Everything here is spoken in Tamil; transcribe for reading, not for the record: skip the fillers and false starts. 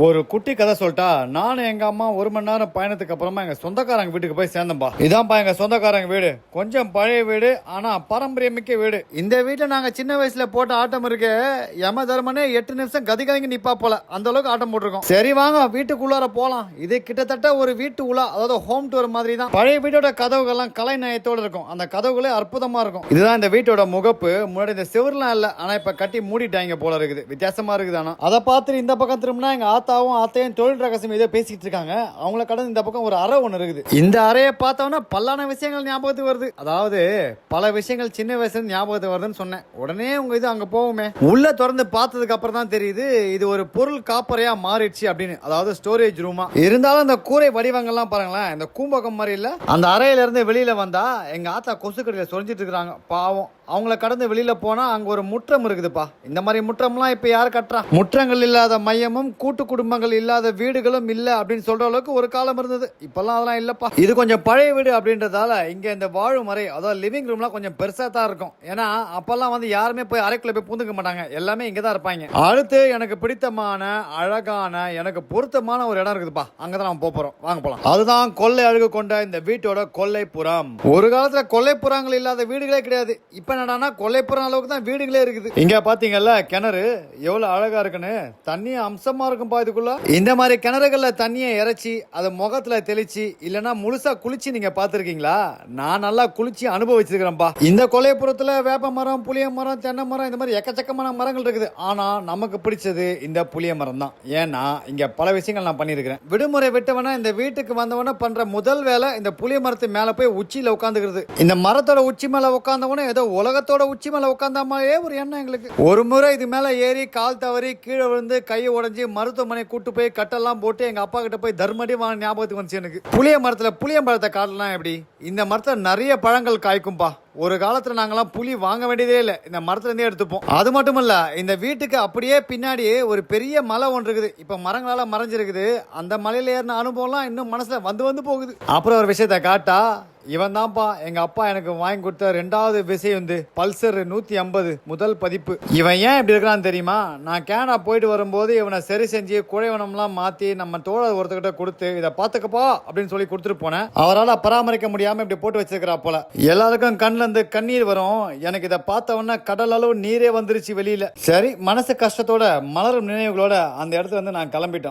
ஒரு குட்டி கதை சொல்லிட்டா, நானும் எங்க அம்மா 1 மணி நேரம் பயணத்துக்கு அப்புறமா எங்க சொந்தக்காரங்க வீட்டுக்கு போய் சேர்ந்தோம்பா. இதான்ப்பா எங்க சொந்தக்காரங்க வீடு. கொஞ்சம் பழைய வீடு, ஆனா பாரம்பரியமிக்க வீடு. இந்த வீட்டுல நாங்க சின்ன வயசுல போட்ட ஆட்டம் இருக்கு. யம தர்மனே 8 நிமிஷம் கதிகலங்கி நிப்பா போல, அந்த அளவுக்கு ஆட்டம் போட்டிருக்கோம். சரி வாங்க வீட்டுக்குள்ளார போலாம். இது கிட்டத்தட்ட ஒரு வீட்டு உலா, அதாவது ஹோம் டூர் மாதிரி தான். பழைய வீட்டோட கதவுகள்லாம் கலை நயத்தோட இருக்கும். அந்த கதவுகளே அற்புதமா இருக்கும். இதுதான் இந்த வீட்டோட முகப்பு. முன்னாடி இந்த செவர்லாம் இல்ல, ஆனா இப்ப கட்டி மூடிட்டாங்க போல இருக்குது. வித்தியாசமா இருக்குது. ஆனா அதை பார்த்துட்டு இந்த பக்கம் திரும்பினா எங்க ஆத்தாவும் ஆத்தையும் தொழில் ரகசியம் ஏதோ பேசிட்டு இருக்காங்க. அவங்கள கடந்து இந்த பக்கம் ஒரு அறை ஒன்று இருக்குது. இந்த அறையை பார்த்தோம்னா பல்லான விஷயங்கள் ஞாபகத்துக்கு வருது. அதாவது பல விஷயங்கள் சின்ன வயசுல ஞாபகத்துக்கு வருதுன்னு சொன்னேன். உடனே உங்க இது அங்க போகுமே. உள்ள திறந்து பார்த்ததுக்கு அப்புறம் தான் தெரியுது இது ஒரு பொருள் காப்பறையா மாறிடுச்சு அப்படின்னு. அதாவது ஸ்டோரேஜ் ரூமா. இருந்தாலும் இந்த கூரை வடிவங்கள்லாம் பாருங்களேன், இந்த கூம்பகம் மாதிரி இல்ல. அந்த அறையில இருந்து வெளியில வந்தா எங்க ஆத்தா கொசுக்கடியில சொல்லிட்டு இருக்காங்க. பாவம். அவங்கள கடந்து வெளியில போனா அங்க ஒரு முற்றம் இருக்குதுப்பா. இந்த மாதிரி முற்றம்லாம் இப்ப யாரு கட்டுறா? முற்றங்கள் இல்லாத மையமும் கூட்டு குடும்பங்கள் இல்லாத வீடுகளும் இல்ல அப்படின்னு சொல்ற அளவுக்கு ஒரு காலம் இருந்தது. இப்பெல்லாம் அதெல்லாம் இல்லப்பா. இது கொஞ்சம் பழைய வீடு அப்படின்றதால இங்க இந்த வாழும் அறை, அதாவது லிவிங் ரூம்லாம் கொஞ்சம் பெருசா தான் இருக்கும். ஏன்னா அப்பெல்லாம் வந்து யாருமே போய் அறைக்குள்ள போய் பூந்துக்க மாட்டாங்க. எல்லாமே இங்க தான் இருப்பாங்க. அடுத்து எனக்கு பிடித்தமான அழகான எனக்கு பொருத்தமான ஒரு இடம் இருக்குதுப்பா. அங்கதான் நம்ம போறோம். வாங்க போலாம். அதுதான் கொள்ளை அழகு கொண்ட இந்த வீட்டோட கொல்லைப்புறம். ஒரு காலத்துல கொல்லைப்புறங்கள் இல்லாத வீடுகளே கிடையாது. இப்ப என்னடானா கொல்லைப்புறம் அளவுக்கு தான் வீடுகளே இருக்குது. இங்க பாத்தீங்கல்ல கிணறு எவ்வளவு அழகா இருக்குன்னு. தண்ணி அம்சமா இருக்கும்பா இதுக்குள்ள. இந்த மாதிரி கிணறுகள்ல தண்ணியை இறைச்சி அதை முகத்துல தெளிச்சு இல்லைன்னா முழுசா குளிச்சு நீங்க பாத்துருக்கீங்களா? நான் நல்லா குளிச்சு அனுபவிச்சிருக்கிறேன்ப்பா. இந்த கொல்லைப்புறத்துல வேப்ப மரம், புளிய மரம், தென்னை மரம், இந்த மாதிரி எக்கச்சக்கமான மரங்கள் இருக்குது. ஆனா நமக்கு பிடிச்சது இந்த புளிய மரம் தான். ஏன்னா இங்க பல விஷயங்கள் நான் பண்ணிருக்கிறேன். விடுமுறை விட்டவனா இந்த வீட்டுக்கு வந்தவன பண்ற முதல் வேலை இந்த புளிய மரத்து மேல போய் உச்சியில உட்காந்துக்கிறது. இந்த மரத்தோட உச்சி மேல உட்காந்தவன ஏதோ உலகத்தோட உச்சி மேல உட்காந்த மாதிரியே ஒரு எண்ணம் எங்களுக்கு. ஒரு முறை இது மேல ஏறி கால் தவறி கீழே விழுந்து கையை உடைஞ்சி மருத்துவமனை கூட்டு போய் கட்டெல்லாம் போட்டு எங்க அப்பா கிட்ட போய் தர்மடி வாங்க ஞாபகத்துக்கு வந்துச்சு எனக்கு. புளிய மரத்துல புளிய மரத்தை காட்டலாம் எப்படி? இந்த மரத்துல நிறைய பழங்கள் காய்க்கும்பா. ஒரு காலத்துல நாங்கெல்லாம் புளி வாங்க வேண்டியதே இல்லை, இந்த மரத்துல இருந்தே எடுத்துப்போம். அது மட்டும் இல்ல, இந்த வீட்டுக்கு அப்படியே பின்னாடி ஒரு பெரிய மலை ஒன்று இருக்குது. இப்ப மரங்களால மறைஞ்சிருக்குது. அந்த மலையில ஏறின அனுபவம்லாம் இன்னும் மனசுல வந்து வந்து போகுது. அப்புறம் ஒரு விஷயத்த காட்டா, இவன் தான்ப்பா எங்க அப்பா எனக்கு வாங்கி கொடுத்த 2வது விஷயம் வந்து பல்சர் 150 முதல் பதிப்பு. இவன் ஏன் இப்படி இருக்கிறான்னு தெரியுமா? நான் கேனா போயிட்டு வரும்போது இவனை சரி செஞ்சு குழைவனம்லாம் மாத்தி நம்ம தோழர் ஒருத்தர்கிட்ட கொடுத்து இதை பாத்துக்கப்பா அப்படின்னு சொல்லி கொடுத்துட்டு போனேன். அவரால் பராமரிக்க முடியாம இப்படி போட்டு வச்சிருக்கிறா போல. எல்லாருக்கும் கண்ணுல இருந்து கண்ணீர் வரும். எனக்கு இதை பார்த்தவொன்னே கடல் அளவு நீரே வந்துருச்சு வெளியில. சரி, மனசு கஷ்டத்தோட மலரும் நினைவுகளோட அந்த இடத்துல வந்து நான் கிளம்பிட்டோம்.